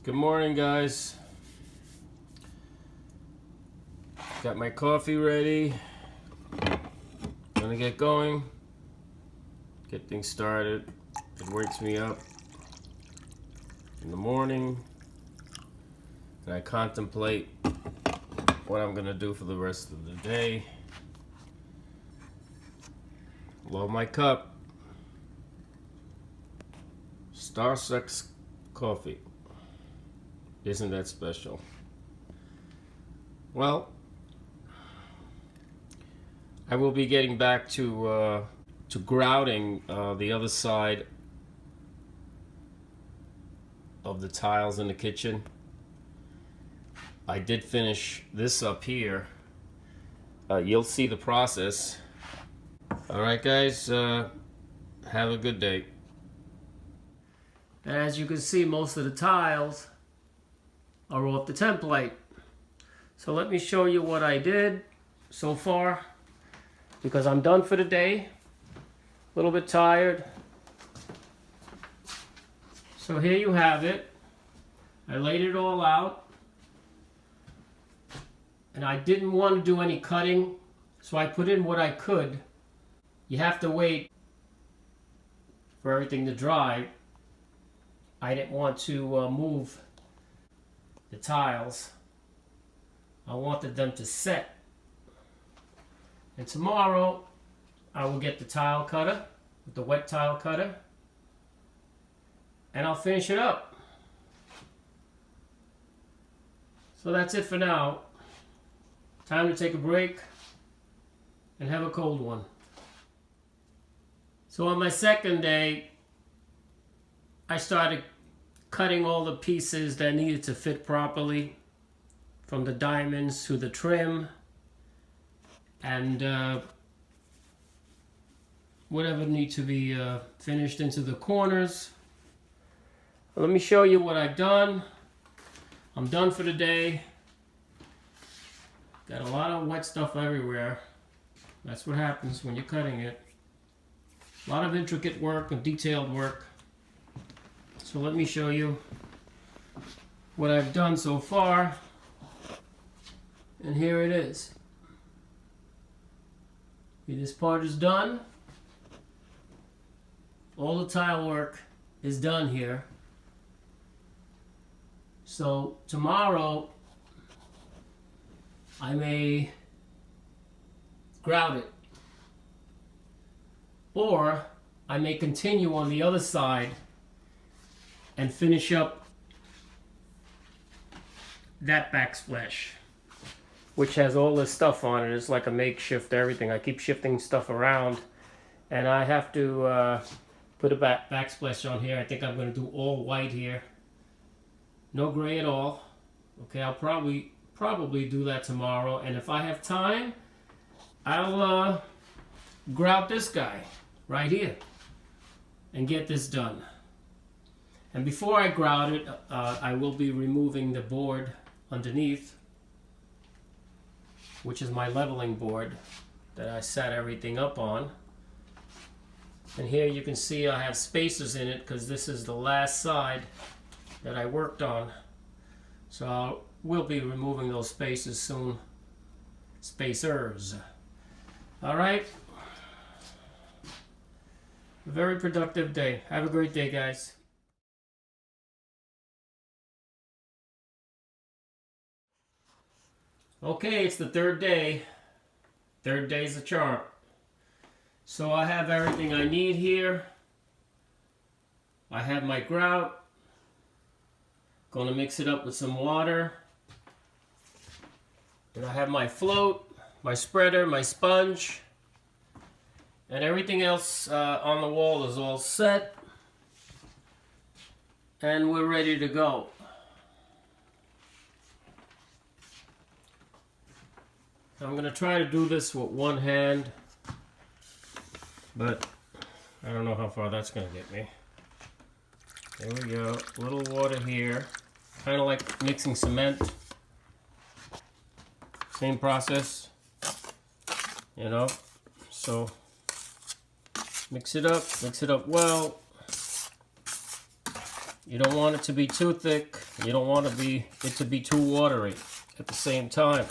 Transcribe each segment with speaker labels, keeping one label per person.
Speaker 1: Good morning, guys. Got my coffee ready. Gonna get going. Get things started. It wakes me up in the morning and I contemplate what I'm gonna do for the rest of the day. Love my cup. Starbucks coffee. Isn't that special? Well, I will be getting back to grouting the other side of the tiles in the kitchen. I did finish this up here. You'll see the process. All right, guys, have a good day. As you can see, most of the tiles are off the template. So let me show you what I did so far, because I'm done for the day. A little bit tired. So here you have it. I laid it all out. And I didn't want to do any cutting, so I put in what I could. You have to wait for everything to dry. I didn't want to move the tiles. I wanted them to set. And tomorrow I will get the tile cutter, with the wet tile cutter, and I'll finish it up. So that's it for now. Time to take a break and have a cold one. So on my second day, I started cutting all the pieces that needed to fit properly, from the diamonds to the trim and whatever needs to be finished into the corners. Let me show you what I've done. I'm done for the day. Got a lot of wet stuff everywhere. That's what happens when you're cutting it. A lot of intricate work and detailed work. So let me show you what I've done so far. And here it is. This part is done. All the tile work is done here. So tomorrow I may grout it, or I may continue on the other side and finish up that backsplash, which has all this stuff on it. It's like a makeshift everything. I keep shifting stuff around, and I have to put a backsplash on here. I think I'm going to do all white here, no gray at all. Okay, I'll probably do that tomorrow, and if I have time, I'll grout this guy right here and get this done. And before I grout it, I will be removing the board underneath, which is my leveling board that I set everything up on. And here you can see I have spacers in it because this is the last side that I worked on. So we'll be removing those spacers soon. Spacers. All right. A very productive day. Have a great day, guys. Okay, it's the third day. Third day's a charm. So I have everything I need here. I have my grout. Gonna mix it up with some water. And I have my float, my spreader, my sponge, and everything else on the wall is all set. And we're ready to go. I'm going to try to do this with one hand, but I don't know how far that's going to get me. There we go. A little water here. Kind of like mixing cement. Same process, you know. So mix it up well. You don't want it to be too thick. You don't want it to be too watery at the same time.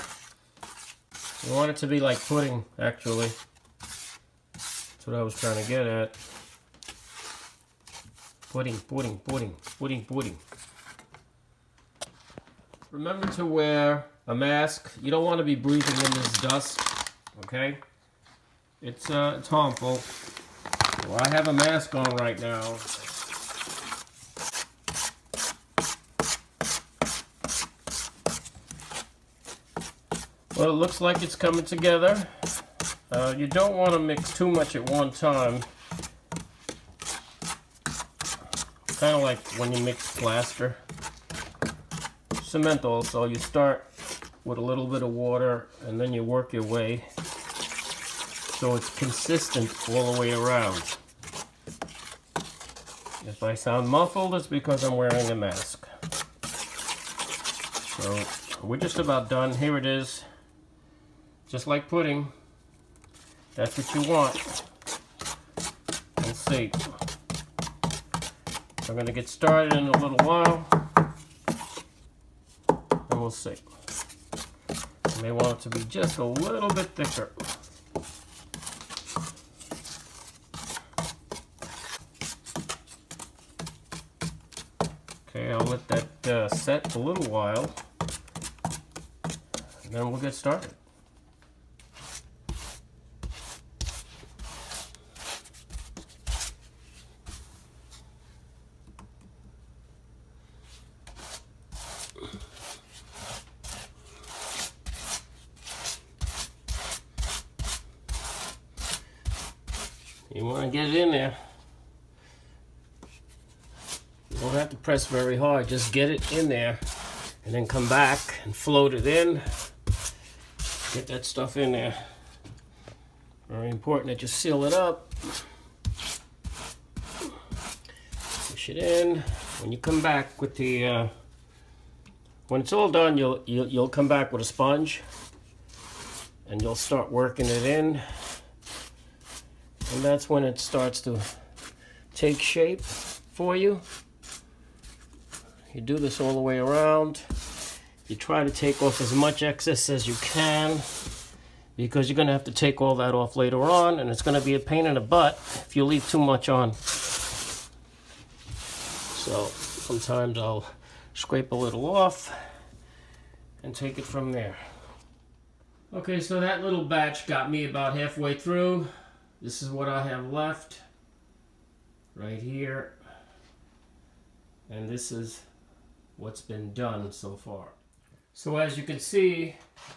Speaker 1: You want it to be like pudding, actually. That's what I was trying to get at. Pudding, pudding, pudding, pudding, pudding. Remember to wear a mask. You don't want to be breathing in this dust, okay? It's harmful. Well, I have a mask on right now. Well, it looks like it's coming together. You don't want to mix too much at one time. Kind of like when you mix plaster. Cement also, you start with a little bit of water and then you work your way so it's consistent all the way around. If I sound muffled, it's because I'm wearing a mask. So we're just about done. Here it is. Just like pudding. That's what you want. We'll see. I'm going to get started in a little while. And we'll see. You may want it to be just a little bit thicker. Okay, I'll let that set a little while. And then we'll get started. You want to get it in there. You don't have to press very hard, just get it in there and then come back and float it in. Get that stuff in there. Very important that you seal it up. Push it in. When you come back with the when it's all done, you'll come back with a sponge and you'll start working it in. And that's when it starts to take shape for you. You do this all the way around. You try to take off as much excess as you can because you're going to have to take all that off later on, and it's going to be a pain in the butt if you leave too much on. So sometimes I'll scrape a little off and take it from there. Okay, so that little batch got me about halfway through. This is what I have left right here, and this is what's been done so far. So as you can see,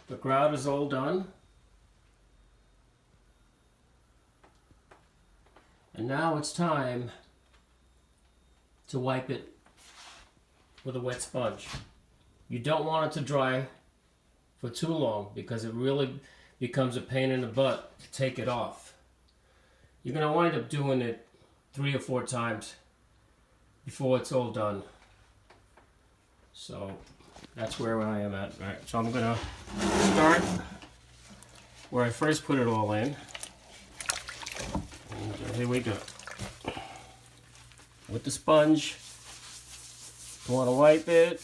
Speaker 1: the grout is all done, and now it's time to wipe it with a wet sponge. You don't want it to dry for too long because it really becomes a pain in the butt to take it off. You're going to wind up doing it 3 or 4 times before it's all done. So that's where I am at. All right, so I'm going to start where I first put it all in. And here we go. With the sponge, you want to wipe it.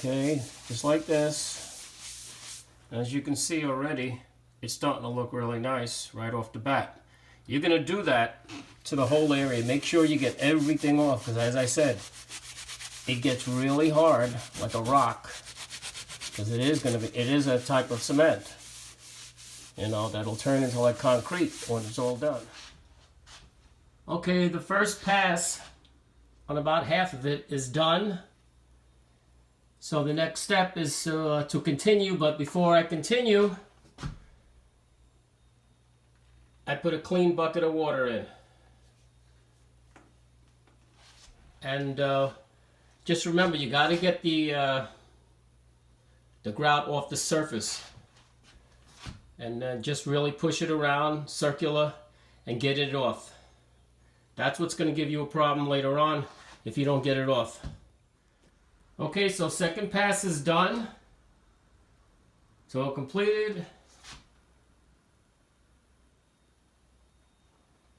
Speaker 1: Okay, just like this. As you can see already, it's starting to look really nice right off the bat. You're going to do that to the whole area. Make sure you get everything off, because as I said, it gets really hard like a rock, because it is a type of cement, you know, that'll turn into like concrete when it's all done. Okay, the first pass on about half of it is done. So the next step is to continue, but before I continue, I put a clean bucket of water in. And just remember, you got to get the grout off the surface. And then just really push it around, circular, and get it off. That's what's going to give you a problem later on if you don't get it off. Okay, so second pass is done. It's all completed.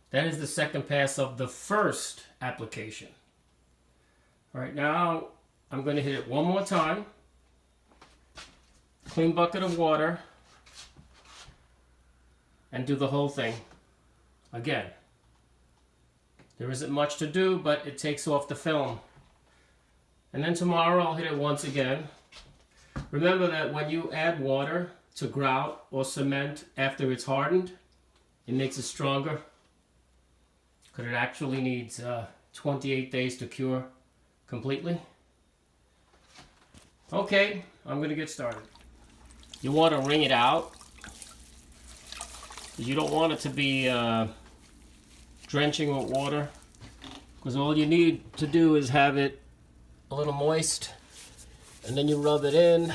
Speaker 1: That is the second pass of the first application. All right, now I'm going to hit it one more time. Clean bucket of water. And do the whole thing again. There isn't much to do, but it takes off the film. And then tomorrow I'll hit it once again. Remember that when you add water to grout or cement after it's hardened, it makes it stronger. Because it actually needs 28 days to cure completely. Okay, I'm going to get started. You want to wring it out. You don't want it to be drenching with water, because all you need to do is have it a little moist, and then you rub it in,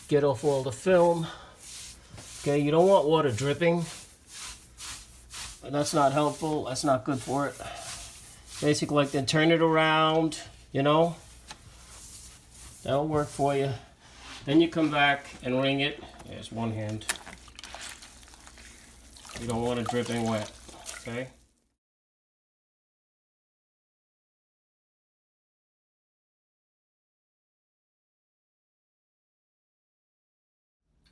Speaker 1: get off all the film. Okay, you don't want water dripping, and that's not helpful, that's not good for it. Basically, like, then turn it around, you know, that'll work for you. Then you come back and wring it. There's one hand. You don't want it dripping wet, okay?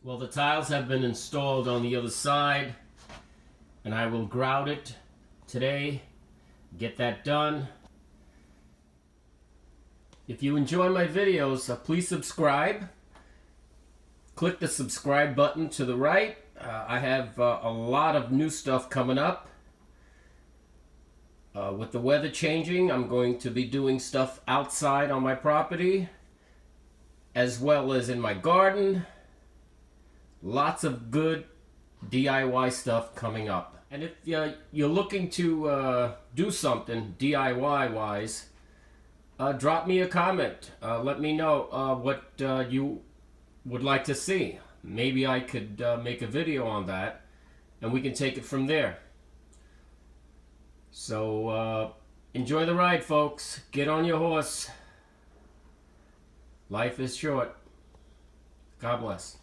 Speaker 1: Well, the tiles have been installed on the other side, and I will grout it today, get that done. If you enjoy my videos, please subscribe. Click the subscribe button to the right. I have a lot of new stuff coming up. With the weather changing, I'm going to be doing stuff outside on my property, as well as in my garden. Lots of good DIY stuff coming up. And if you're looking to do something DIY-wise, drop me a comment. Let me know what you would like to see. Maybe I could make a video on that, and we can take it from there. So enjoy the ride, folks. Get on your horse. Life is short. God bless.